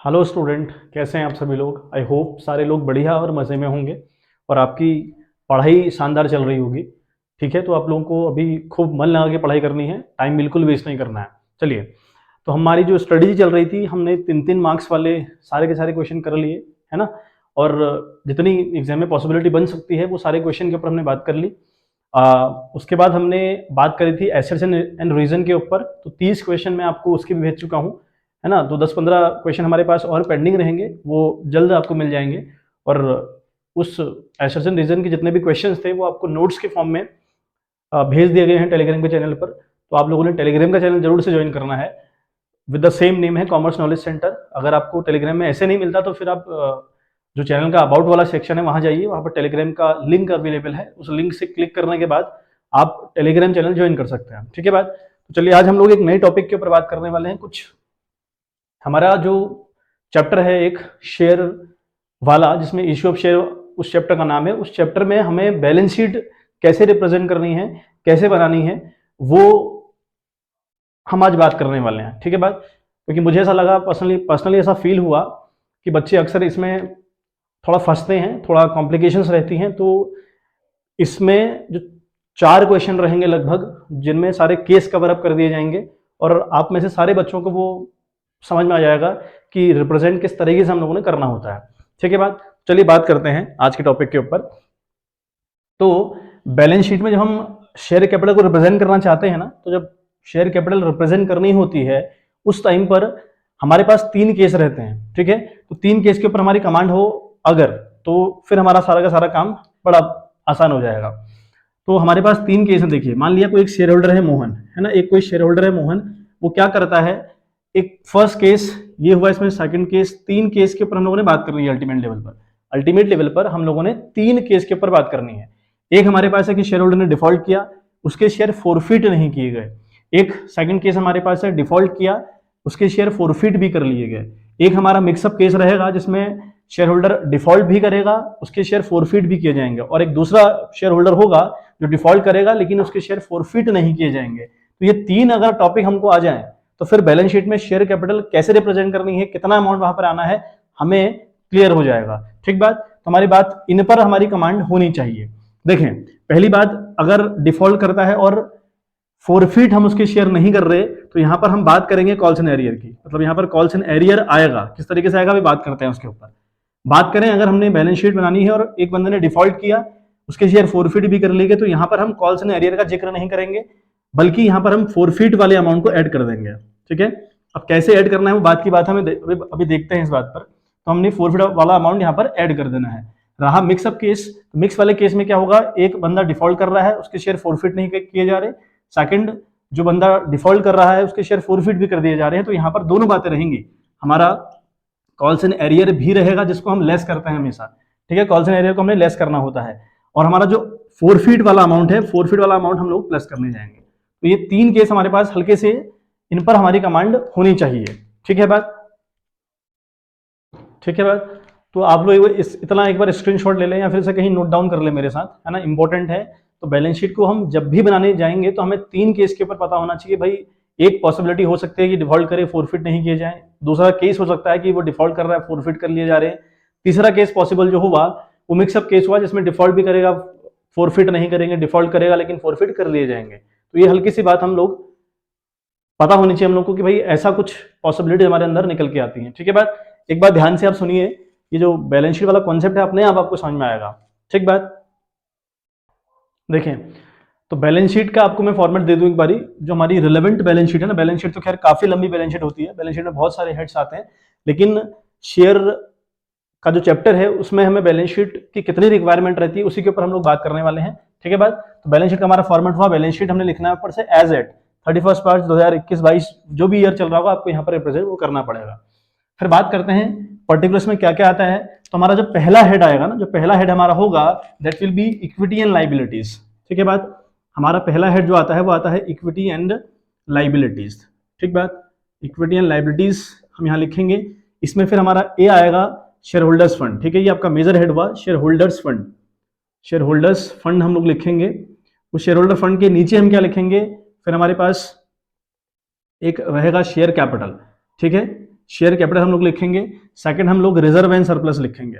Hello student, कैसे हैं आप सभी लोग। आई होप सारे लोग बढ़िया और मज़े में होंगे और आपकी पढ़ाई शानदार चल रही होगी। ठीक है, तो आप लोगों को अभी खूब मन लगा के पढ़ाई करनी है, टाइम बिल्कुल वेस्ट नहीं करना है। चलिए, तो हमारी जो स्ट्रेटजी चल रही थी, हमने 3-3 मार्क्स वाले सारे के सारे क्वेश्चन कर लिए, है ना। और जितनी एग्जाम में पॉसिबिलिटी बन सकती है वो सारे क्वेश्चन के ऊपर हमने बात कर ली। उसके बाद हमने बात करी थी एसेट्स एंड रीजन के ऊपर, तो 30 क्वेश्चन मैं आपको उसके भी भेज चुका हूँ, है ना। तो 10-15 क्वेश्चन हमारे पास और पेंडिंग रहेंगे, वो जल्द आपको मिल जाएंगे। और उस एसेट्स एंड रीजन के जितने भी क्वेश्चंस थे वो आपको नोट्स के फॉर्म में भेज दिए गए हैं टेलीग्राम के चैनल पर। तो आप लोगों ने टेलीग्राम का चैनल जरूर से ज्वाइन करना है। विद द सेम नेम है कॉमर्स नॉलेज सेंटर। अगर आपको टेलीग्राम में ऐसे नहीं मिलता तो फिर आप जो चैनल का अबाउट वाला सेक्शन है वहाँ जाइए, वहाँ पर टेलीग्राम का लिंक अवेलेबल है। उस लिंक से क्लिक करने के बाद आप टेलीग्राम चैनल ज्वाइन कर सकते हैं। ठीक है बात। तो चलिए, आज हम लोग एक नए टॉपिक के ऊपर बात करने वाले हैं। कुछ हमारा जो चैप्टर है एक शेयर वाला, जिसमें इश्यू ऑफ शेयर उस चैप्टर का नाम है। उस चैप्टर में हमें बैलेंस शीट कैसे रिप्रेजेंट करनी है, कैसे बनानी है, वो हम आज बात करने वाले हैं। ठीक है बात। क्योंकि मुझे ऐसा लगा, पर्सनली ऐसा फील हुआ कि बच्चे अक्सर इसमें थोड़ा फंसते हैं, थोड़ा कॉम्प्लिकेशंस रहती हैं। तो इसमें जो 4 क्वेश्चन रहेंगे लगभग, जिनमें सारे केस कवर अप कर दिए जाएंगे और आप में से सारे बच्चों को वो समझ में आ जाएगा कि रिप्रेजेंट किस तरीके से हम लोगों ने करना होता है। ठीक है बात। चलिए बात करते हैं आज के टॉपिक के ऊपर। तो बैलेंस शीट में जब हम शेयर कैपिटल को रिप्रेजेंट करना चाहते हैं ना, तो जब शेयर कैपिटल रिप्रेजेंट करनी होती है उस टाइम पर हमारे पास 3 केस रहते हैं। ठीक है, तो 3 केस के ऊपर हमारी कमांड हो अगर, तो फिर हमारा सारा का सारा काम बड़ा आसान हो जाएगा। तो हमारे पास 3 केस हैं। देखिए, मान लिया कोई एक शेयर होल्डर है मोहन, है ना। एक कोई शेयर होल्डर है मोहन, वो क्या करता है, एक फर्स्ट केस ये हुआ, इसमें सेकंड केस, 3 केस के ऊपर हम लोगों ने बात करनी है। अल्टीमेट लेवल पर हम लोगों ने 3 केस के ऊपर बात करनी है। एक हमारे पास है कि शेयर होल्डर ने डिफॉल्ट किया, उसके शेयर फोरफिट नहीं किए गए। एक सेकंड केस हमारे पास है डिफॉल्ट किया, उसके शेयर फोरफिट भी कर लिए गए। एक हमारा मिक्सअप केस रहेगा जिसमें शेयर होल्डर डिफॉल्ट भी करेगा, उसके शेयर फोरफिट भी किए जाएंगे। और एक दूसरा शेयर होल्डर होगा जो डिफॉल्ट करेगा लेकिन उसके शेयर फोरफिट नहीं किए जाएंगे। तो ये 3 अगर टॉपिक हमको आ जाए तो फिर बैलेंस शीट में शेयर कैपिटल कैसे रिप्रेजेंट करनी है, कितना अमाउंट वहां पर आना है, हमें क्लियर हो जाएगा। ठीक बात। तो हमारी बात इन पर हमारी कमांड होनी चाहिए। देखें, पहली बात, अगर डिफॉल्ट करता है और फोरफिट हम उसके शेयर नहीं कर रहे, तो यहां पर हम बात करेंगे कॉल्स एंड एरियर की। मतलब यहां पर कॉल्स एंड एरियर आएगा, किस तरीके से आएगा अभी बात करते हैं उसके ऊपर। बात करें, अगर हमने बैलेंस शीट बनानी है और एक बंदे ने डिफॉल्ट किया, उसके शेयर फोरफिट भी कर लिए, तो यहां पर हम कॉल्स एंड एरियर का जिक्र नहीं करेंगे, बल्कि यहां पर हम फोरफिट वाले अमाउंट को ऐड कर देंगे। ठीक है, अब कैसे ऐड करना है वो बात की बात हमें अभी देखते हैं इस बात पर। तो हमने फोरफिट वाला अमाउंट यहाँ पर ऐड कर देना है। रहा मिक्सअप केस, मिक्स वाले केस में क्या होगा, एक बंदा डिफॉल्ट कर रहा है, उसके शेयर फोरफिट नहीं किए जा रहे, सेकंड जो बंदा डिफॉल्ट कर रहा है उसके शेयर फोरफिट भी कर दिए जा रहे हैं। तो यहाँ पर दोनों बातें रहेंगी। हमारा कॉल्स एंड एरियर भी रहेगा जिसको हम लेस करते हैं हमेशा। ठीक है, कॉल्स एंड एरियर को हमने लेस करना होता है। और हमारा जो फोरफिट वाला अमाउंट है, फोरफिट वाला अमाउंट हम लोग प्लस करने जाएंगे। तो ये 3 केस हमारे पास हल्के से, इन पर हमारी कमांड होनी चाहिए। ठीक है बात। ठीक है बात। तो आप लोग इतना एक बार स्क्रीनशॉट ले लें या फिर से कहीं नोट डाउन कर ले मेरे साथ, है ना, इंपॉर्टेंट है। तो बैलेंस शीट को हम जब भी बनाने जाएंगे तो हमें 3 केस के ऊपर पता होना चाहिए। भाई, एक पॉसिबिलिटी हो सकती है कि डिफॉल्ट करे, फोरफिट नहीं किए जाए। दूसरा केस हो सकता है कि वो डिफॉल्ट कर रहा है, फोरफिट कर लिए जा रहे हैं। तीसरा केस पॉसिबल जो हुआ वो मिक्सअप केस हुआ, जिसमें डिफॉल्ट भी करेगा, फोरफिट नहीं करेंगे, डिफॉल्ट करेगा लेकिन फोरफिट कर लिए जाएंगे। तो ये हल्की सी बात हम लोग पता होनी चाहिए हम लोग को कि भाई ऐसा कुछ पॉसिबिलिटी हमारे अंदर निकल के आती है। ठीक है बात। एक बात ध्यान से आप सुनिए, ये जो बैलेंस शीट वाला कॉन्सेप्ट है अपने आप आपको समझ में आएगा। ठीक बात। देखें, तो बैलेंस शीट का आपको मैं फॉर्मेट दे दूं एक बारी। जो हमारी रिलेवेंट बैलेंस शीट है ना, बैलेंस शीट तो खैर काफी लंबी बैलेंस शीट होती है, बैलेंस शीट में बहुत सारे हेड्स आते हैं, लेकिन शेयर का जो चैप्टर है उसमें हमें बैलेंस शीट की कितनी रिक्वायरमेंट रहती है उसी के ऊपर हम लोग बात करने वाले हैं। ठीक है बात। तो बैलेंस शीट का हमारा फॉर्मेट हुआ, बैलेंस शीट हमने लिखना है ऊपर से एज एट 31 मार्च 2021-22, जो भी ईयर चल रहा होगा आपको यहाँ पर रिप्रेजेंट वो करना पड़ेगा। फिर बात करते हैं पर्टिकुलर्स में क्या क्या आता है। तो हमारा जो पहला हेड आएगा ना, जो पहला हेड हमारा होगा, that will be equity and liabilities. ठीक है बात। हमारा पहला हेड जो आता है वो आता है इक्विटी एंड लाइबिलिटीज। ठीक बात। इक्विटी एंड लाइबिलिटीज हम यहाँ लिखेंगे। इसमें फिर हमारा ए आएगा शेयर होल्डर्स फंड। ठीक है, ये आपका मेजर हेड हुआ, share holders fund. Share holders fund हम लोग लिखेंगे। उस शेयर होल्डर फंड के नीचे हम क्या लिखेंगे, फिर हमारे पास एक रहेगा शेयर कैपिटल। ठीक है, शेयर कैपिटल हम लोग लिखेंगे। सेकंड हम लोग रिजर्व एंड सरप्लस लिखेंगे,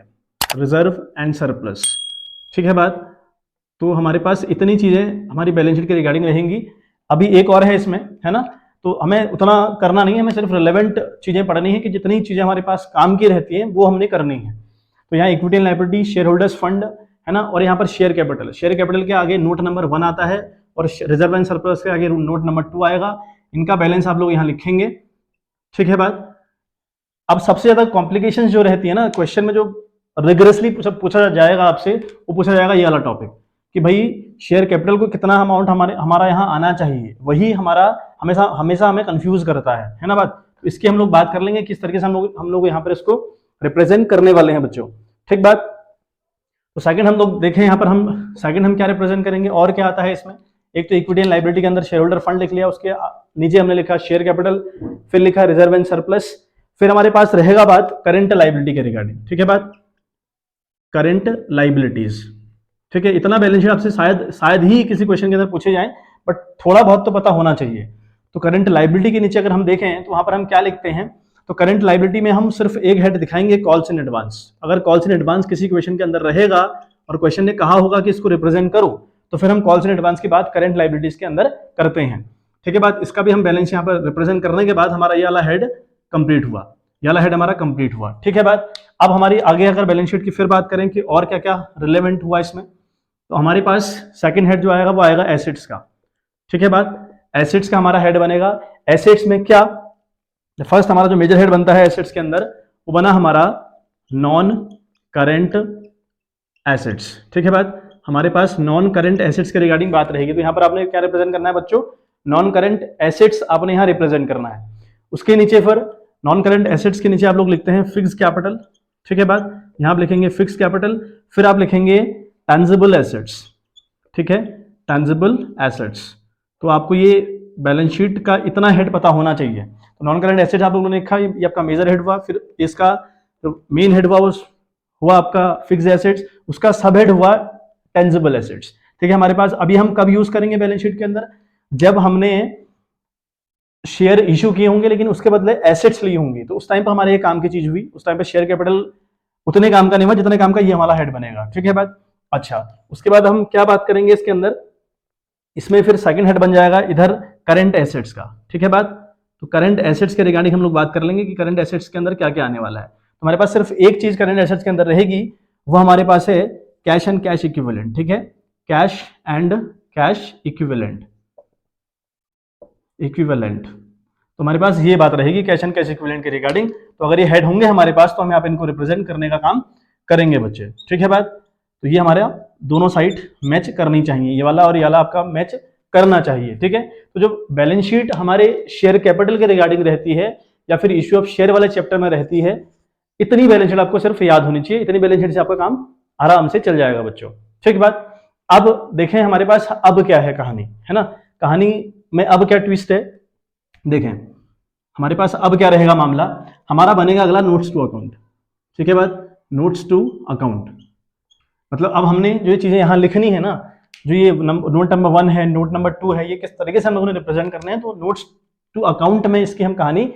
रिजर्व एंड सरप्लस, ठीक है बात। तो हमारे पास इतनी चीजें हमारी बैलेंस शीट के रिगार्डिंग रहेंगी। अभी एक और है इसमें, है ना, तो हमें उतना करना नहीं है, हमें सिर्फ रिलेवेंट चीजें पढ़नी है कि जितनी चीजें हमारे पास काम की रहती हैं वो हमने करनी है। तो यहाँ equity and liability, share holders fund, है ना, और यहाँ पर शेयर कैपिटल, शेयर कैपिटल के आगे नोट नंबर 1 आता है और रिजर्व एंड सरप्लस के आगे नोट नंबर 2 आएगा। इनका बैलेंस आप लोग यहाँ लिखेंगे, ठीक है बात। अब सबसे ज्यादा कॉम्प्लिकेशन जो रहती है ना क्वेश्चन में, जो रिगरसली पूछा जाएगा आपसे, वो पूछा जाएगा ये वाला टॉपिक कि भाई शेयर कैपिटल को कितना अमाउंट हमारा यहाँ आना चाहिए, वही हमारा हमेशा हमें कंफ्यूज करता है ना बात। तो इसकी हम लोग बात कर लेंगे किस तरीके से हम लोग यहाँ पर इसको रिप्रेजेंट करने वाले हैं बच्चों, ठीक बात। तो सेकंड हम लोग देखें, यहाँ पर हम क्या रिप्रेजेंट करेंगे और क्या आता है इसमें। एक तो इक्विटी एंड लायबिलिटी के अंदर शेयर होल्डर फंड लिख लिया, उसके नीचे हमने लिखा शेयर कैपिटल, फिर लिखा रिजर्व एंड सरप्लस, फिर हमारे पास रहेगा बात करंट लायबिलिटी के रिगार्डिंग, ठीक है बात, करंट लायबिलिटीज, ठीक है। इतना बैलेंस शीट आपसे शायद ही किसी क्वेश्चन के अंदर पूछे जाए, बट थोड़ा बहुत तो पता होना चाहिए। तो करंट लायबिलिटी के नीचे अगर हम देखें तो वहां पर हम क्या लिखते हैं, तो करंट लायबिलिटी में हम सिर्फ एक हेड दिखाएंगे, कॉल्स इन एडवांस। अगर कॉल्स इन एडवांस किसी क्वेश्चन के अंदर रहेगा और क्वेश्चन ने कहा होगा कि इसको रिप्रेजेंट करो, तो फिर हम कॉल्स इन एडवांस की बात करंट लायबिलिटीज के अंदर करते हैं, ठीक है बात। इसका भी हम बैलेंस यहाँ पर रिप्रेजेंट करने के बाद हमारा ये वाला हेड कंप्लीट हुआ, ये वाला हेड हमारा कंप्लीट हुआ, ठीक है बात। अब हमारी आगे अगर बैलेंस शीट की फिर बात करें कि और क्या क्या रिलेवेंट हुआ इसमें, तो हमारे पास सेकंड हेड जो आएगा वो आएगा एसेट्स का, ठीक है बात। एसेट्स का हमारा हेड बनेगा। एसेट्स में क्या, फर्स्ट हमारा जो मेजर हेड बनता है एसेट्स के अंदर वो बना हमारा नॉन करेंट एसेट्स, ठीक है बात। हमारे पास नॉन करेंट एसेट्स के रिगार्डिंग बात रहेगी। तो यहां पर आपने क्या रिप्रेजेंट करना है बच्चों, नॉन करेंट एसेट्स आपने यहां रिप्रेजेंट करना है। उसके नीचे फिर नॉन करेंट एसेट्स के नीचे आप लोग लिखते हैं फिक्स कैपिटल, ठीक है बात। यहां आप लिखेंगे फिक्स कैपिटल, फिर आप लिखेंगे टैंजिबल एसेट्स, ठीक है, टैंजिबल एसेट्स। तो आपको ये बैलेंस शीट का इतना हेड पता होना चाहिए। तो नॉन करेंट एसेट्स आप लोगों ने लिखा, ये आपका मेजर हेड हुआ। फिर इसका मेन हेड हुआ आपका फिक्स एसेट्स, उसका सब हेड हुआ टेंजिबल एसेट्स, ठीक है। हमारे पास अभी हम कब यूज करेंगे बैलेंस शीट के अंदर, जब हमने शेयर इश्यू किए होंगे लेकिन उसके बदले एसेट्स ली होंगी, तो उस टाइम पर हमारे ये काम की चीज हुई। उस टाइम पे शेयर कैपिटल उतने काम का नहीं हुआ जितने काम का ये हमारा हेड बनेगा, ठीक है बात। अच्छा, उसके बाद हम क्या बात करेंगे इसके अंदर, इसमें फिर सेकंड हेड बन जाएगा इधर करंट एसेट्स का, ठीक है बात। तो करंट एसेट्स के रिगार्डिंग हम लोग बात कर लेंगे कि करंट एसेट्स के अंदर क्या क्या आने वाला है। तो हमारे पास सिर्फ एक चीज करंट एसेट्स के अंदर रहेगी, वो हमारे पास है कैश एंड कैश इक्विवेलेंट, ठीक है, कैश एंड कैश इक्विवेलेंट। तो हमारे पास ये बात रहेगी कैश एंड कैश इक्विवेलेंट के रिगार्डिंग। तो अगर ये हेड होंगे हमारे पास तो हम यहाँ पे इनको रिप्रेजेंट करने का काम करेंगे बच्चे, ठीक है बात। तो ये हमारे दोनों साइड मैच करनी चाहिए, ये वाला और ये वाला आपका मैच करना चाहिए, ठीक है। तो जो बैलेंस शीट हमारे शेयर कैपिटल के रिगार्डिंग रहती है या फिर इश्यू ऑफ शेयर वाले चैप्टर में रहती है, इतनी बैलेंस शीट आपको सिर्फ याद होनी चाहिए। इतनी बैलेंस शीट से आपका काम आराम से चल जाएगा बच्चों, ठीक बात। अब देखें हमारे पास अब क्या है कहानी, है ना, कहानी में अब क्या ट्विस्ट है, देखें हमारे पास अब क्या रहेगा मामला। हमारा बनेगा अगला नोट्स टू अकाउंट, ठीक है बात, नोट्स टू अकाउंट। मतलब अब हमने जो ये चीजें यहां लिखनी है ना, जो ये नोट नंबर 1 है, नोट नंबर 2 है, ये किस तरीके से हम लोगों ने रिप्रेजेंट करने हैं, तो नोट्स टू अकाउंट में इसकी हम कहानी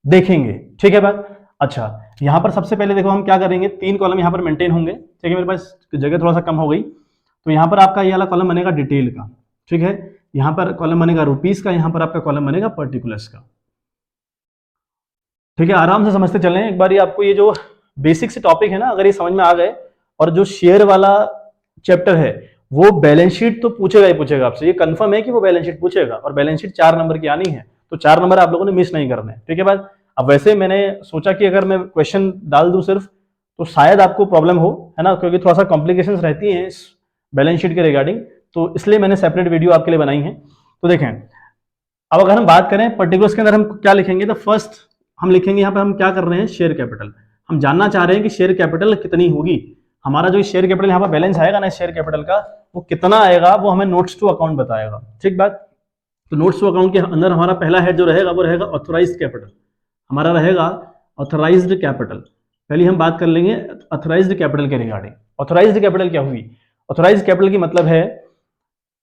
देखेंगे, ठीक है बात। अच्छा, यहां पर सबसे पहले देखो हम क्या करेंगे, 3 कॉलम यहां पर मेंटेन होंगे, ठीक है। मेरे पास जगह थोड़ा सा कम हो गई, तो यहां पर आपका ये वाला कॉलम बनेगा डिटेल का, ठीक है। यहां पर कॉलम बनेगा रुपीस का, यहां पर आपका कॉलम बनेगा पर्टिकुलर्स का, ठीक है। आराम से समझते चलें एक बार। ये आपको ये जो बेसिक से टॉपिक है ना, अगर ये समझ में आ गए, और जो शेयर वाला चैप्टर है वो बैलेंस शीट तो पूछेगा ही पूछेगा आपसे, ये कंफर्म है कि वो बैलेंस शीट पूछेगा, और बैलेंस शीट 4 नंबर की आनी है, तो 4 नंबर आप लोगों ने मिस नहीं करने, ठीक है बात। अब वैसे मैंने सोचा कि अगर मैं क्वेश्चन डाल दूं सिर्फ, तो शायद आपको प्रॉब्लम हो, है ना, क्योंकि थोड़ा सा कॉम्प्लिकेशंस रहती हैं इस बैलेंस शीट के रिगार्डिंग, तो इसलिए मैंने सेपरेट वीडियो आपके लिए बनाई है। तो देखें, अब अगर हम बात करें पर्टिकुलर्स के अंदर हम क्या लिखेंगे, तो फर्स्ट हम लिखेंगे यहाँ पे हम क्या कर रहे हैं, शेयर कैपिटल। हम जानना चाह रहे हैं कि शेयर कैपिटल कितनी होगी। हमारा जो शेयर कैपिटल यहाँ पर बैलेंस आएगा ना शेयर कैपिटल का, वो कितना आएगा वो हमें नोट्स टू अकाउंट बताएगा, ठीक बात। तो नोट्स टू अकाउंट के अंदर हमारा पहला हेड जो रहेगा वो रहेगा ऑथराइज्ड कैपिटल, हमारा रहेगा ऑथराइज्ड कैपिटल। पहले हम बात कर लेंगे ऑथराइज्ड कैपिटल के रिगार्डिंग। ऑथराइज्ड कैपिटल क्या हुई, ऑथराइज्ड कैपिटल की मतलब है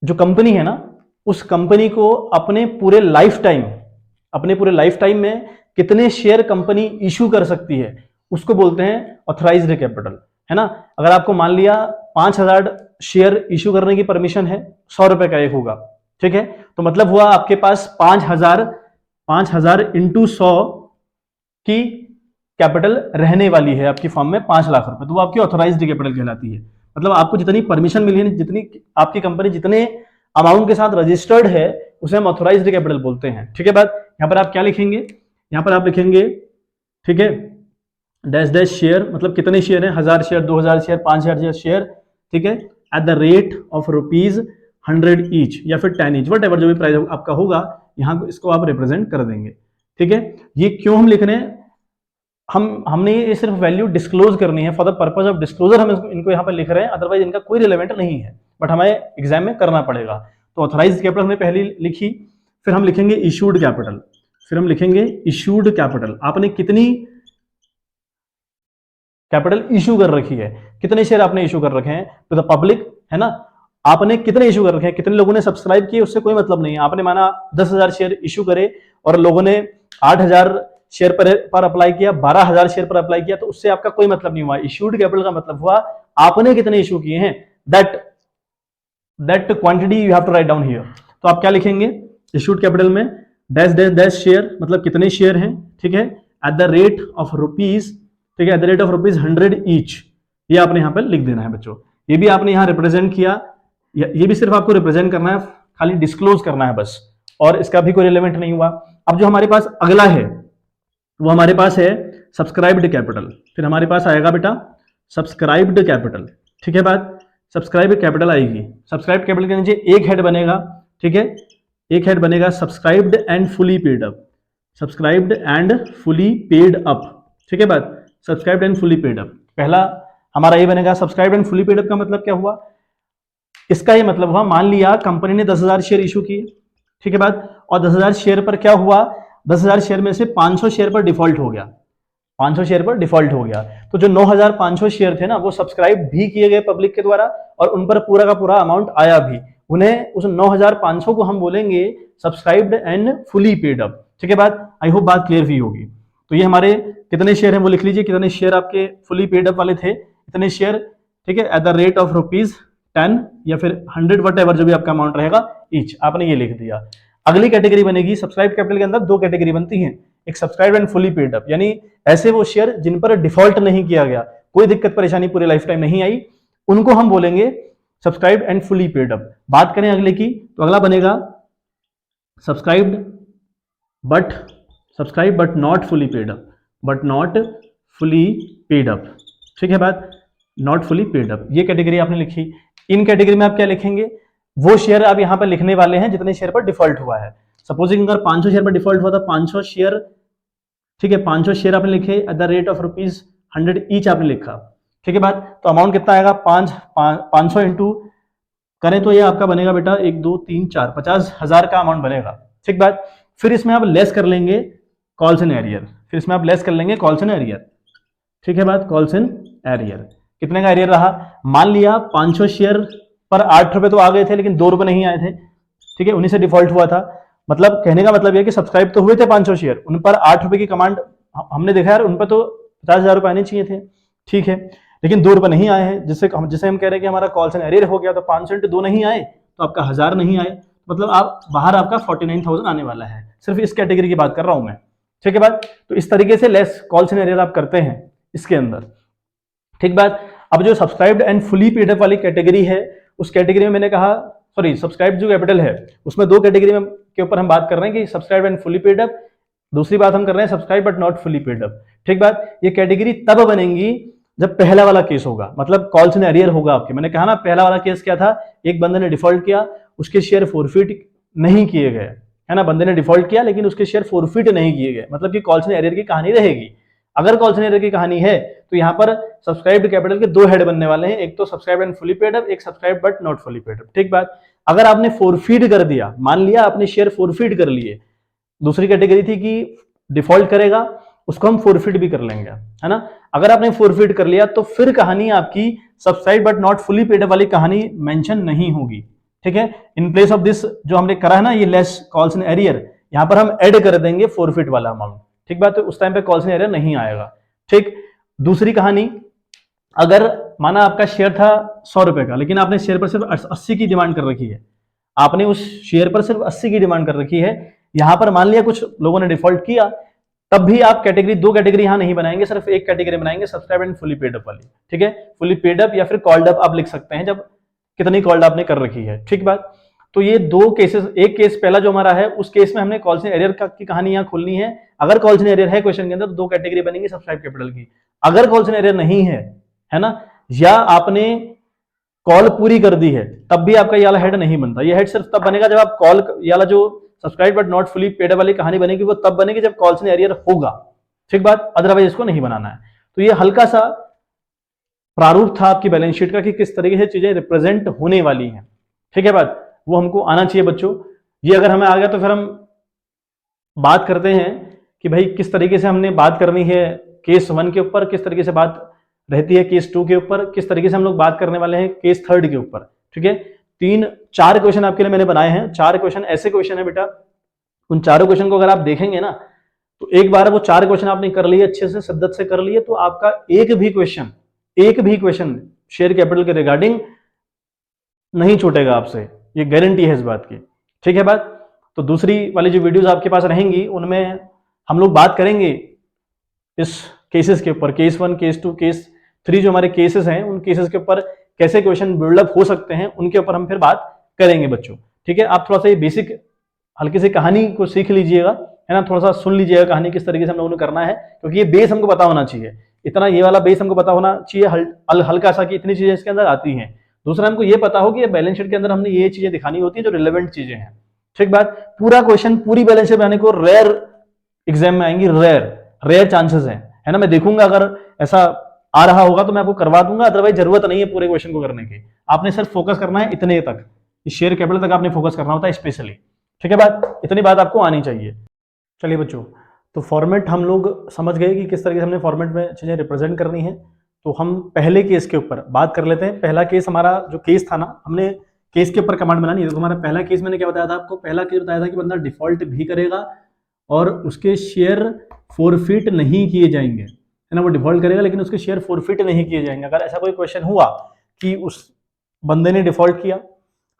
जो कंपनी है ना, उस कंपनी को अपने पूरे लाइफ टाइम अपने पूरे लाइफ टाइम में कितने शेयर कंपनी इशू कर सकती है, उसको बोलते हैं ऑथराइज्ड कैपिटल, है ना। अगर आपको मान लिया 5,000 शेयर इशू करने की परमिशन है, 100 रुपए का एक होगा, ठीक है, तो मतलब हुआ आपके पास 5,000 इंटू 100 की कैपिटल रहने वाली है आपकी फर्म में 5 लाख रुपए, तो वो आपकी ऑथराइज्ड कैपिटल कहलाती है। मतलब आपको जितनी परमिशन मिली है, जितनी आपकी कंपनी जितने अमाउंट के साथ रजिस्टर्ड है, उसे हम ऑथराइज्ड कैपिटल बोलते हैं, ठीक है बात। यहां पर आप क्या लिखेंगे, यहां पर आप लिखेंगे, ठीक है, डैश डैश शेयर, मतलब कितने शेयर हैं, 1000 शेयर, 2000 शेयर, 5000 शेयर, ठीक है, at the rate of ₹100 each या फिर 10 ईच, वट एवर जो भी प्राइस आपका होगा, यहां इसको आप रिप्रेजेंट कर देंगे, ठीक है। ये क्यों हम लिख रहे हैं, हमने ये सिर्फ वैल्यू डिस्क्लोज करनी है, for the purpose of disclosure हम इनको यहाँ पर लिख रहे हैं, अदरवाइज इनका कोई रिलेवेंट नहीं है, बट हमें एग्जाम में करना पड़ेगा। तो ऑथराइज्ड कैपिटल हमने पहले लिखी, फिर हम लिखेंगे इशूड कैपिटल, फिर हम लिखेंगे इशूड कैपिटल, आपने कितनी कैपिटल इशू कर रखी है, कितने शेयर आपने इशू कर रखे हैं टू द पब्लिक, है ना, आपने कितने इशू कर रखे हैं, कितने लोगों ने सब्सक्राइब किए, उससे कोई मतलब नहीं है। आपने माना 10,000 शेयर इशू करे और लोगों ने 8,000 शेयर पर अप्लाई किया, 12,000 शेयर पर अप्लाई किया, तो उससे आपका कोई मतलब नहीं हुआ। इशूड कैपिटल का मतलब हुआ आपने कितने इशू किए हैं, that quantity you have to write down here. तो आप क्या लिखेंगे इशूड कैपिटल में, डैश डैश डैश शेयर, मतलब कितने शेयर हैं, ठीक है, at the rate of rupees, ठीक है, at the rate of ₹100 each, ये आपने यहां पर लिख देना है बच्चों। ये भी आपने यहां रिप्रेजेंट किया, ये भी सिर्फ आपको रिप्रेजेंट करना है, खाली डिस्क्लोज करना है बस, और इसका भी कोई रिलेवेंट नहीं हुआ। अब जो हमारे पास अगला है वो हमारे पास है सब्सक्राइब्ड कैपिटल, फिर हमारे पास आएगा बेटा सब्सक्राइब्ड कैपिटल, ठीक है बात, सब्सक्राइब्ड कैपिटल आएगी। सब्सक्राइब्ड कैपिटल के नीचे एक हेड बनेगा, ठीक है, एक हेड बनेगा subscribed and fully paid up, subscribed and fully paid up, ठीक है बात, subscribed and fully paid up, पहला हमारा ये बनेगा। Subscribed and fully paid up का मतलब क्या हुआ, इसका ये मतलब हुआ, मान लिया कंपनी ने 10,000 शेयर इशू किए, ठीक है बात, और 10,000 शेयर पर क्या हुआ, 10,000 शेयर में से 500 शेयर पर डिफॉल्ट हो गया, 500 शेयर पर डिफॉल्ट हो गया, तो जो 9,500 शेयर थे ना, वो सब्सक्राइब भी किए गए पब्लिक के द्वारा और उन पर पूरा का पूरा अमाउंट आया भी, उन्हें उस 9,500 को हम बोलेंगे subscribed and fully paid up, ठीक है बात। आई होप बात क्लियर हुई होगी। तो ये हमारे कितने शेयर हैं वो लिख लीजिए, कितने शेयर आपके फुली पेड अप वाले थे, इतने शेयर, ठीक है, एट द रेट ऑफ ₹10 या फिर 100 वट एवर जो भी आपका अमाउंट रहेगा ईच, आपने ये लिख दिया। अगली कैटेगरी बनेगी, सब्सक्राइब कैपिटल के अंदर दो कैटेगरी बनती हैं, एक subscribe and fully paid up, यानी ऐसे वो शेयर जिन पर डिफॉल्ट नहीं किया गया, कोई दिक्कत परेशानी पूरे लाइफ टाइम नहीं आई, उनको हम बोलेंगे subscribe and fully paid up. बात करें अगले की, तो अगला बनेगा subscribed but not fully paid up, but not fully paid up, ठीक है बात, नॉट फुली पेड अप, ये कैटेगरी आपने लिखी। इन कैटेगरी में आप क्या लिखेंगे, वो शेयर आप यहां पर लिखने वाले हैं जितने शेयर पर डिफॉल्ट हुआ है। सपोजिंग अगर 500 शेयर पर डिफॉल्ट हुआ था, 500 शेयर, ठीक है, 500 शेयर आपने लिखे eight the rate of ₹100 each आपने लिखा, ठीक है बात, तो अमाउंट कितना आएगा, 500 इंटू करें तो ये आपका बनेगा बेटा 1 2 3 4 50,000 का अमाउंट बनेगा, ठीक बात। फिर इसमें आप लेस कर लेंगे कॉल्स एंड एरियर, फिर इसमें आप लेस कर लेंगे कॉल्स एंड एरियर, ठीक है बात, कॉल्स एंड एरियर, कितने का एरियर रहा, मान लिया 500 शेयर पर 8 रुपए तो आ गए थे लेकिन 2 रुपए नहीं आए थे, ठीक है, उन्हीं से डिफॉल्ट हुआ था। मतलब कहने का मतलब यह कि सब्सक्राइब तो हुए थे 500 शेयर, उन पर 8 रुपए की कमांड हमने देखा यार, उन पर तो 50,000 रुपए आने चाहिए थे, ठीक है, लेकिन 2 रुपए नहीं आए हैं, जिससे हम कह रहे हैं कि हमारा कॉल्स एंड एरियर हो गया, तो 500 इंटू 2 नहीं आए तो आपका 1000 नहीं आए, मतलब आप बाहर आपका 49,000 आने वाला है। सिर्फ इस कैटेगरी की बात कर रहा हूं मैं, ठीक है बात। तो इस तरीके से लेस कॉल्स एंड एरियर आप करते हैं इसके अंदर, ठीक बात। अब जो subscribed and fully paid up वाली कैटेगरी है, उस कैटेगरी में मैंने कहा, सॉरी, सब्सक्राइब जो कैपिटल है उसमें दो कैटेगरी में के ऊपर हम बात कर रहे हैं कि subscribe and fully paid up, दूसरी बात हम कर रहे हैं subscribe but not fully paid up, ठीक बात। ये कैटेगरी तब बनेंगी जब पहला वाला केस होगा, मतलब कॉल्स एंड एरियर होगा आपके। मैंने कहा ना, पहला वाला केस क्या था, एक बंदे ने डिफॉल्ट किया, उसके शेयर फोरफिट नहीं किए गए, है ना, बंदे ने डिफॉल्ट किया लेकिन उसके शेयर फोरफिट नहीं किए गए, मतलब कि कॉल्स एंड एरियर की कहानी रहेगी। अगर कॉल्स एंड एरियर की कहानी है तो यहाँ पर सब्सक्राइब्ड कैपिटल के दो हेड बनने वाले हैं, एक तो subscribe and fully paid up, एक subscribe but not fully paid up, ठीक बात। अगर आपने फोरफीड कर दिया, मान लिया आपने शेयर फोरफीड कर लिए, दूसरी कैटेगरी थी कि डिफॉल्ट करेगा, उसको हम फोरफीड भी कर लेंगे, है ना। अगर आपने फोरफीड कर लिया तो फिर कहानी आपकी subscribe but not fully paid up वाली कहानी मेंशन नहीं होगी, ठीक है। इन प्लेस ऑफ दिस जो हमने करा है ना, ये लेस कॉल्स एंड एरियर, यहाँ पर हम ऐड कर देंगे फॉरफिट वाला अमाउंट, ठीक बात। तो उस टाइम पे कॉल सेंटर एरर नहीं आएगा, ठीक। दूसरी कहानी, अगर माना आपका शेयर था 100 रुपए का, लेकिन आपने शेयर पर सिर्फ 80 की डिमांड कर रखी है, आपने उस शेयर पर सिर्फ 80 की डिमांड कर रखी है, यहां पर मान लिया कुछ लोगों ने डिफॉल्ट किया, तब भी आप कैटेगरी, दो कैटेगरी यहां नहीं बनाएंगे, सिर्फ एक कैटेगरी बनाएंगे, subscribe and fully paid up वाली, ठीक है। फुली पेड अप या फिर कॉल्ड अप आप लिख सकते हैं, जब कितनी कॉल्ड आपने कर रखी है, ठीक बात। तो ये दो केसेस, एक केस पहला जो हमारा है, उस केस में हमने कॉल से एरर की कहानी यहां खोलनी है। अगर कॉल से एरर है क्वेश्चन के अंदर, तो दो कैटेगरी बनेंगी सब्सक्राइब कैपिटल की। अगर कॉल से एरर नहीं है ना, या आपने कॉल पूरी कर दी है, तब भी आपका ये वाला हेड नहीं बनता। ये हेड सिर्फ तब बनेगा जब आप कॉल, ये वाला जो subscribe but not fully paid वाली कहानी बनेगी, वो तब बनेगी जब कॉल से एरर होगा, ठीक बात। अदरवाइज इसको नहीं बनाना है। तो ये हल्का सा प्रारूप था आपकी बैलेंस शीट का कि किस तरीके से चीजें रिप्रेजेंट होने वाली हैं, ठीक है बात। वो हमको आना चाहिए बच्चों। ये अगर हमें आ गया तो फिर हम बात करते हैं कि भाई किस तरीके से हमने बात करनी है केस 1 के ऊपर, किस तरीके से बात रहती है केस 2 के ऊपर, किस तरीके से हम लोग बात करने वाले हैं केस 3 के ऊपर, ठीक है। 4 क्वेश्चन आपके लिए मैंने बनाए हैं। 4 क्वेश्चन ऐसे क्वेश्चन है बेटा, उन चारों क्वेश्चन को अगर आप देखेंगे ना, तो एक बार वो 4 क्वेश्चन आपने कर लिए, अच्छे से शिद्दत से कर लिए, तो आपका एक भी क्वेश्चन शेयर कैपिटल के रिगार्डिंग नहीं छूटेगा आपसे, ये गारंटी है इस बात की, ठीक है बात। तो दूसरी वाली जो वीडियोस आपके पास रहेंगी, उनमें हम लोग बात करेंगे इस केसेस के ऊपर, केस 1, केस 2, केस 3 जो हमारे केसेस हैं, उन केसेस के ऊपर कैसे क्वेश्चन बिल्डअप हो सकते हैं, उनके ऊपर हम फिर बात करेंगे बच्चों, ठीक है। आप थोड़ा सा ये बेसिक हल्की सी कहानी को सीख लीजिएगा, है ना, थोड़ा सा सुन लीजिएगा कहानी किस तरीके से हम लोगों ने करना है, क्योंकि ये बेस हमको पता होना चाहिए, इतना ये वाला बेस हमको पता होना चाहिए हल्का सा, कि इतनी चीजें इसके अंदर आती हैं। दूसरा हमको ये पता हो कि बैलेंस शीट के अंदर हमने ये चीजें दिखानी होती है जो रिलेवेंट चीजें हैं, ठीक बात। पूरा क्वेश्चन पूरी बैलेंस शीट बनाने को रेयर एग्जाम में आएंगी, रेयर चांसेस है ना। मैं देखूंगा अगर ऐसा आ रहा होगा तो मैं आपको करवा दूंगा, अदरवाइज जरूरत नहीं है पूरे क्वेश्चन को करने की। आपने सिर्फ फोकस करना है इतने तक, शेयर कैपिटल तक आपने फोकस करना होता है स्पेशली, ठीक है बात। इतनी बात आपको आनी चाहिए। चलिए बच्चों, तो फॉर्मेट हम लोग समझ गए कि किस तरीके से हमने फॉर्मेट में चीजें रिप्रेजेंट करनी है। तो हम पहले केस के ऊपर बात कर लेते हैं। पहला केस हमारा जो केस था ना, हमने केस के ऊपर कमांड बनानी है। तो हमारा पहला केस मैंने क्या बताया था आपको, पहला केस बताया था कि बंदा डिफॉल्ट भी करेगा और उसके शेयर फॉरफिट नहीं किए जाएंगे, है ना। वो डिफॉल्ट करेगा लेकिन उसके शेयर फॉरफिट नहीं किए जाएंगे। अगर ऐसा कोई क्वेश्चन हुआ कि उस बंदे ने डिफॉल्ट किया,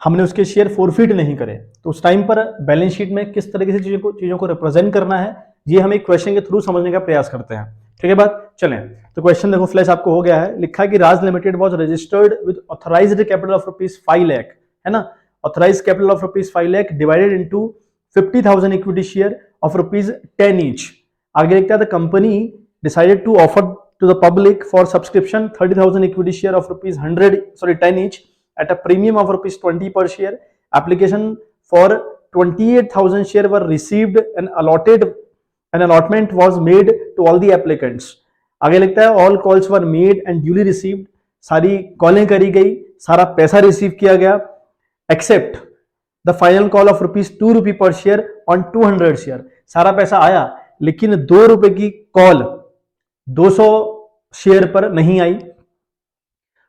हमने उसके शेयर फॉरफिट नहीं करे, तो उस टाइम पर बैलेंस शीट में किस तरीके से चीजों को रिप्रेजेंट करना है, ये हम एक क्वेश्चन के थ्रू समझने का प्रयास करते हैं, ठीक है बात। चलें, तो क्वेश्चन देखो, फ्लैश आपको हो गया है। लिखा है कि Raj limited was registered with authorised capital of ₹5 lakh, है ना। Authorised capital of ₹5 lakh divided into 50,000 equity share of ₹10 each. आगे लिखता है the company decided to offer to the public for subscription 30,000 equity share of ₹10 each at a premium of ₹20 per share. Application for 28,000 share were received and an allotment was made to all the applicants. आगे लिखता है all calls were made and duly received. सारी कॉलें करी गई, सारा पैसा receive किया गया, except the final call of ₹2 per share on 200 share. सारा पैसा आया लेकिन ₹2 की कॉल 200 शेयर पर नहीं आई।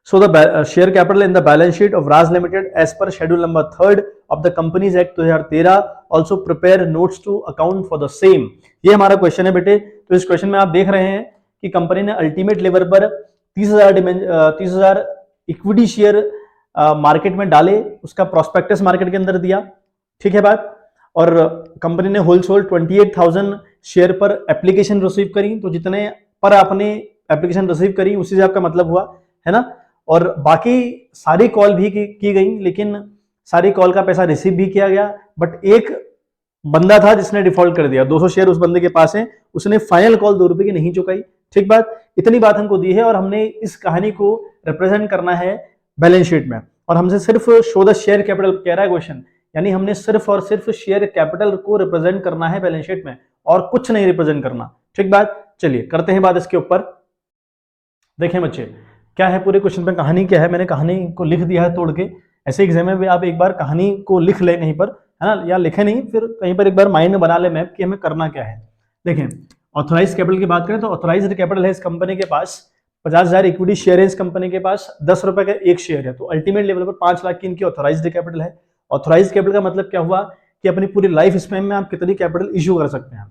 So the share capital in the balance sheet of Raj Limited as per schedule number 3rd of the Companies Act 2013 also prepare notes to account for the same. ये हमारा question है बेटे। तो इस question में आप देख रहे हैं कि कंपनी ने अल्टीमेट लेवल पर 30,000 इक्विटी शेयर मार्केट में डाले, उसका प्रोस्पेक्टस मार्केट के अंदर दिया, ठीक है बात। और कंपनी ने होलसेल 28,000 शेयर पर एप्लीकेशन रिसीव करी। तो जितने पर आपने एप्लीकेशन रिसीव करी उसी से आपका मतलब हुआ, है ना। और बाकी सारी कॉल भी की गई, लेकिन सारी कॉल का पैसा रिसीव भी किया गया, बट एक बंदा था जिसने डिफॉल्ट कर दिया। 200 शेयर उस बंदे के पास है, उसने फाइनल कॉल ₹2 की नहीं चुकाई, ठीक बात। इतनी बात हमको दी है और हमने इस कहानी को रिप्रेजेंट करना है बैलेंस शीट में, और हमसे सिर्फ शो द शेयर कैपिटल कह रहा है क्वेश्चन, यानी हमने सिर्फ और सिर्फ शेयर कैपिटल को रिप्रेजेंट करना है बैलेंस शीट में, और कुछ नहीं रिप्रेजेंट करना, ठीक बात। चलिए करते हैं बात इसके ऊपर। देखें बच्चे, क्या है पूरे क्वेश्चन पे कहानी क्या है। मैंने कहानी को लिख दिया है तोड़ के। ऐसे एग्जाम में भी आप एक बार कहानी को लिख ले कहीं पर, है ना, या लिखे नहीं, फिर कहीं पर एक बार माइंड में बना ले मैप कि हमें करना क्या है। देखें, ऑथराइज कैपिटल की बात करें तो ऑथराइज्ड कैपिटल है इस कंपनी के पास 50,000 इक्विटी शेयर है इस कंपनी के पास, ₹10 का एक शेयर है, तो अल्टीमेट लेवल पर 5 लाख की इनकी ऑथराइज्ड कैपिटल है। ऑथराइज्ड कैपिटल का मतलब क्या हुआ कि अपनी पूरी लाइफ स्पैन में आप कितनी कैपिटल इशू कर सकते हैं।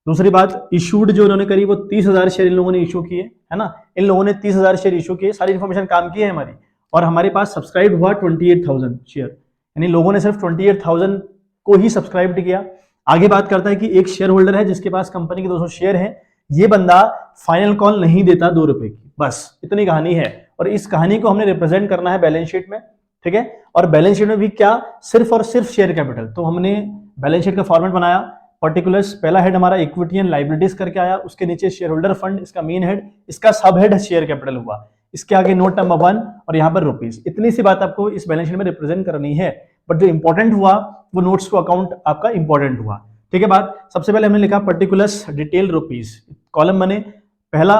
दूसरी बात, इशूड जो इन्होंने करी वो 30,000 शेयर इन लोगों ने इशू किए, है ना, इन लोगों ने 30,000 शेयर इशू किए, सारी इन्फॉर्मेशन काम की है हमारी। और हमारे पास सब्सक्राइब हुआ 28,000 शेयर, यानी लोगों ने सिर्फ 28,000 को ही सब्सक्राइब किया। आगे बात करता है कि एक शेयर होल्डर है जिसके पास कंपनी के 200 शेयर हैं, ये बंदा फाइनल कॉल नहीं देता 2 रुपए की, बस इतनी कहानी है। और इस कहानी को हमने रिप्रेजेंट करना है बैलेंस शीट में, ठीक है। और बैलेंस शीट में भी क्या, सिर्फ और सिर्फ शेयर कैपिटल। तो हमने बैलेंस शीट का फॉर्मेट बनाया, पर्टिकुलर्स, पहला हेड हमारा इक्विटी एंड लाइबिलिटीज करके आया, उसके नीचे शेयर होल्डर फंड, इसका मेन हेड, इसका सब हेड शेयर कैपिटल हुआ, इसके आगे नोट नंबर 1 और यहाँ पर रुपीज। इतनी सी बात आपको इस बैलेंस शीट में रिप्रेजेंट करनी है। बट जो इंपॉर्टेंट हुआ वो नोट्स टू अकाउंट आपका इंपॉर्टेंट हुआ, ठीक है। बात सबसे पहले हमने लिखा पर्टिकुलर्स डिटेल रुपीज, कॉलम बने, पहला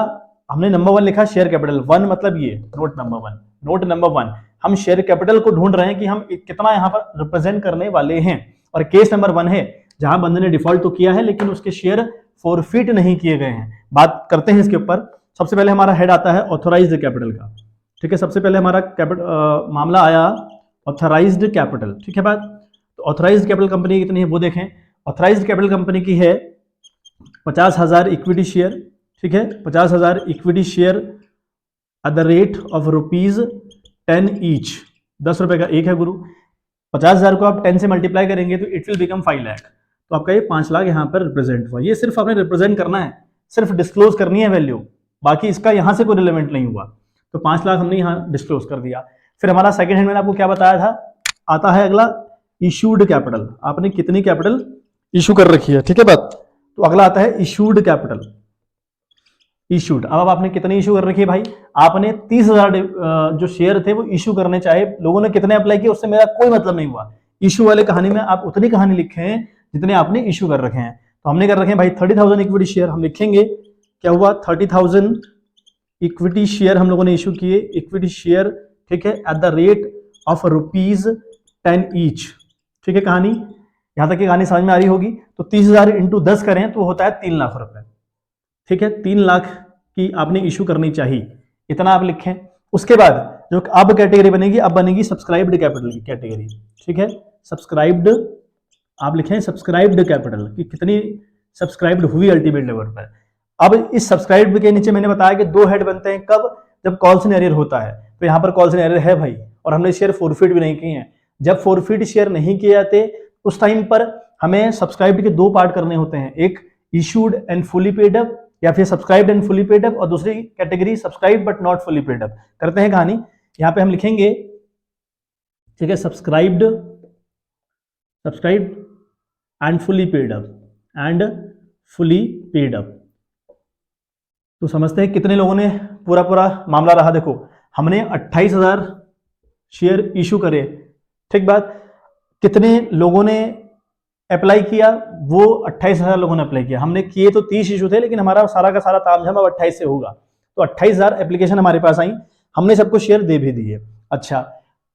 हमने नंबर 1 लिखा शेयर कैपिटल, 1 मतलब ये नोट नंबर 1, नोट नंबर 1 हम शेयर कैपिटल को ढूंढ रहे हैं कि हम कितना यहाँ पर रिप्रेजेंट करने वाले हैं। और केस नंबर 1 है जहां बंदे ने डिफॉल्ट तो किया है लेकिन उसके शेयर फॉरफिट नहीं किए गए हैं। बात करते हैं इसके ऊपर। सबसे पहले हमारा हेड आता है ऑथोराइज्ड कैपिटल का, ठीक है। सबसे पहले हमारा मामला आया ऑथराइज्ड कैपिटल, ठीक है। बात तो ऑथराइज्ड कैपिटल कंपनी कितनी है वो देखें। ऑथराइज्ड कैपिटल कंपनी की है 50,000 इक्विटी शेयर, ठीक है, 50,000 equity share eight the rate of ₹10 each, 10 रुपए का एक है गुरु। 50,000 को आप 10 से मल्टीप्लाई करेंगे तो इट विल बिकम 5 लाख, तो आपका ये 5 लाख यहाँ पर रिप्रेजेंट हुआ। ये सिर्फ आपने रिप्रेजेंट करना है, सिर्फ डिस्क्लोज करनी है वैल्यू, बाकी इसका यहाँ से कोई रिलेवेंट नहीं हुआ। तो 5 लाख हमने यहाँ डिस्क्लोज कर दिया। फिर हमारा सेकंड हैंड मैंने आपको क्या बताया था, आता है अगला इशूड कैपिटल, आपने कितनी कैपिटल इशू कर रखी है, ठीक है। बात तो अगला आता है इशूड कैपिटल, इशूड। अब आपने कितनी इशू कर रखी है भाई, आपने 30,000 जो शेयर थे वो इशू करने चाहे, लोगों ने कितने अप्लाई किए उससे मेरा कोई मतलब नहीं हुआ। इशू वाले कहानी में आप उतनी कहानी लिखे हैं जितने आपने इशू कर रखे हैं। तो हमने कर रखे हैं भाई 30,000 इक्विटी शेयर, हम लिखेंगे क्या हुआ, 30,000 इक्विटी शेयर हम लोगों ने इशू किए, इक्विटी शेयर, ठीक है, at the rate of ₹10 each, ठीक है। कहानी यहां तक की कहानी समझ में आ रही होगी। तो 30,000 इंटू 10 करें तो होता है 3 लाख रुपए, ठीक है। 3 लाख की आपने इशू करनी चाहिए, इतना आप लिखें। उसके बाद जो अब कैटेगरी बनेगी, अब बनेगी सब्सक्राइब्ड कैपिटल की कैटेगरी, ठीक है। सब्सक्राइब्ड आप लिखें, सब्सक्राइब्ड कैपिटल की कितनी सब्सक्राइब्ड हुई अल्टीमेट लेवल पर। अब इस सब्सक्राइब्ड के नीचे मैंने बताया कि 2 हेड बनते हैं, कब, जब कॉल्स इन एरियर होता है। तो यहाँ पर कॉल्स इन एरियर है भाई, और हमने शेयर फॉरफिट भी नहीं किए हैं। जब फॉरफिट शेयर नहीं किए जाते उस टाइम पर हमें सब्सक्राइब्ड के 2 पार्ट करने होते हैं, एक issued and fully paid up, या फिर subscribed and fully paid up, और दूसरी category subscribe but not fully paid up. करते हैं कहानी, यहां पे हम लिखेंगे, ठीक है, subscribed and fully paid up, तो समझते हैं कितने लोगों ने पूरा मामला रहा। देखो हमने 28,000 शेयर इशू करे, ठीक बात। कितने लोगों ने अप्लाई किया, वो 28,000 लोगों ने अप्लाई किया। हमने किए तो 30 इशू थे, लेकिन हमारा सारा का सारा तामझाम अब 28 से होगा। तो 28,000 एप्लीकेशन हमारे पास आई, हमने सबको शेयर दे भी दिए। अच्छा,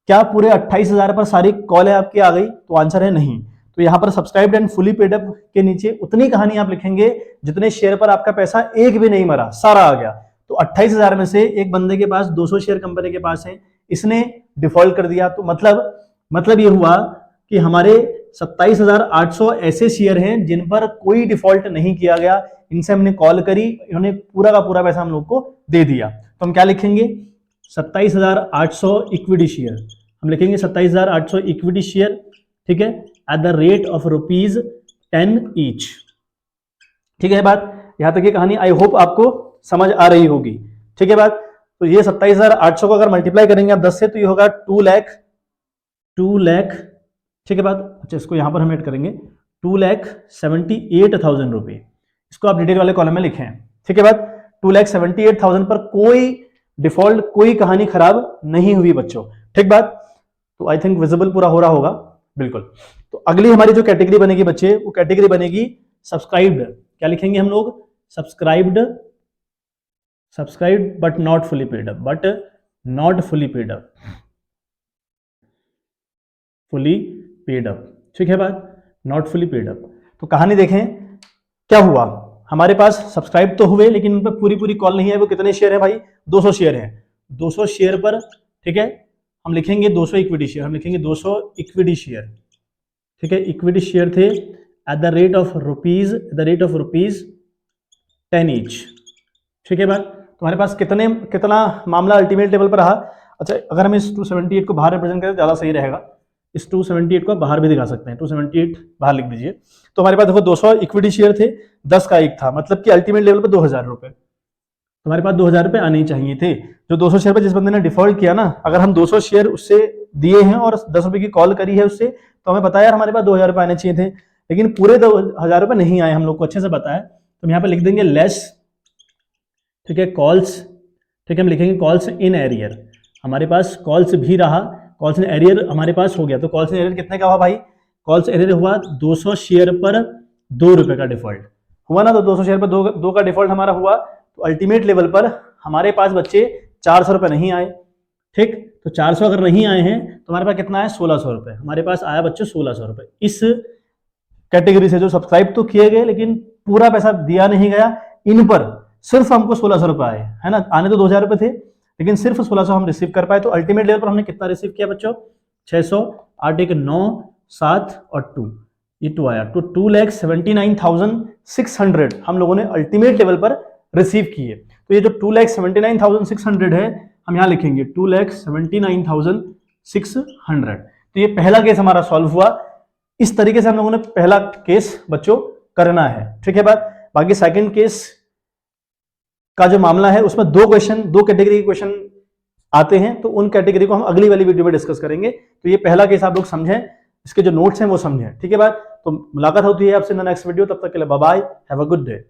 क्या पूरे 28,000 पर सारी कॉल आपकी आ गई, तो आंसर है नहीं। तो यहाँ पर subscribed and fully paid up के नीचे उतनी कहानी आप लिखेंगे जितने शेयर पर आपका पैसा एक भी नहीं मरा, सारा आ गया। तो 28,000 में से एक बंदे के पास 200 शेयर कंपनी के पास है, इसने डिफॉल्ट कर दिया। तो मतलब ये हुआ कि हमारे 27,800 ऐसे शेयर हैं जिन पर कोई डिफॉल्ट नहीं किया गया, इनसे हमने कॉल करी, इन्होंने पूरा का पूरा पैसा हम लोग को दे दिया। तो हम क्या लिखेंगे, 27,800 इक्विटी शेयर, हम लिखेंगे 27,800 इक्विटी शेयर, ठीक है, at the rate of ₹10 each, ठीक है। बात यहां तक की कहानी आई होप आपको समझ आ रही होगी, ठीक है। बात तो ये 27,800 को अगर मल्टीप्लाई करेंगे आप 10 से तो ये होगा 2 लाख, ठीक है। बात अच्छा, इसको यहां पर हम ऐड करेंगे 2,78,000 रुपए, इसको आप डिटेल वाले कॉलम में लिखें, ठीक है। बात 2,78,000 पर कोई डिफॉल्ट, कोई कहानी खराब नहीं हुई बच्चों, ठीक बात। तो आई थिंक विजिबल पूरा हो रहा होगा, बिल्कुल। तो अगली हमारी जो कैटेगरी बनेगी बच्चे, वो कैटेगरी बनेगी सब्सक्राइब्ड। क्या लिखेंगे हम लोग, subscribed but not fully paid up, ठीक है। बात नॉट फुली पेड अप। तो कहानी देखें क्या हुआ, हमारे पास सब्सक्राइब तो हुए लेकिन उन पर पूरी कॉल नहीं है। वो कितने शेयर है भाई, 200 शेयर है। 200 शेयर पर, ठीक है, हम लिखेंगे 200 इक्विटी शेयर, हम लिखेंगे 200 इक्विटी शेयर, ठीक है, इक्विटी शेयर थे eight the rate of rupees 10 each. ठीक है बात, तुम्हारे पास कितना मामला अल्टीमेट लेवल पर रहा। अच्छा, अगर हम इस 278 को बाहर रिप्रेजेंट करें ज़्यादा सही रहेगा, इस 278 को बाहर भी दिखा सकते हैं, 278 बाहर लिख दीजिए। तो हमारे पास देखो 200 इक्विटी शेयर थे, 10 का एक था, मतलब कि अल्टीमेट लेवल पर 2000 रुपये, तुम्हारे पास 2000 रुपये आने ही चाहिए थे। जो 200 शेयर पर जिस बंदे ने डिफॉल्ट किया ना, अगर हम 200 शेयर उससे दिए हैं और 10 रुपये की कॉल करी है उससे, तो हमें पता है यार हमारे पास 2000 रुपये आने चाहिए थे, लेकिन पूरे 2000 रुपये नहीं आए, हम लोग को अच्छे से पता है। तो हम यहाँ पे लिख देंगे लेस, ठीक है, कॉल्स, ठीक है, हम लिखेंगे कॉल्स इन एरियर, हमारे पास कॉल्स भी रहा, कॉल्स इन एरियर हमारे पास हो गया। तो कॉल्स इन एरियर कितने का हुआ भाई, कॉल्स एरियर हुआ 200 शेयर पर 2 रुपए का डिफॉल्ट हुआ ना, तो 200 शेयर पर 2 का डिफॉल्ट हमारा हुआ। तो अल्टीमेट लेवल पर हमारे पास बच्चे 400 रुपये नहीं आए। ठीक, तो 400 अगर नहीं आए हैं तो हमारे पास कितना है, 1600 रुपये, हमारे पास आया बच्चों 1600 रुपये। इस कैटेगरी से जो सब्सक्राइब तो किए गए लेकिन पूरा पैसा दिया नहीं गया, इन पर सिर्फ हमको 1600 रुपये आए, है ना, आने तो 2000 रुपये थे लेकिन सिर्फ 1600 हम रिसीव कर पाए। तो अल्टीमेट लेवल पर हमने कितना रिसीव किया बच्चों, 600, 8 1 9 7 और 2, ये 2 आया, तो 2,79,600 हम लोगों ने अल्टीमेट लेवल पर रिसीव किए। तो ये जो 2,79,600 है, हम यहाँ लिखेंगे 2,79,600। तो ये पहला केस हमारा सॉल्व हुआ। इस तरीके से हम लोगों ने पहला केस बच्चों करना है। ठीक है बात, बाकी सेकंड केस का जो मामला है उसमें 2 कैटेगरी के क्वेश्चन आते हैं, तो उन कैटेगरी को हम अगली वाली वीडियो में डिस्कस करेंगे। तो ये पहला केस आप लोग समझें, इसके जो नोट्स हैं वो समझें। ठीक है बात, तो मुलाकात होती है आपसे नेक्स्ट वीडियो, तब तक के लिए bye bye, have a good day.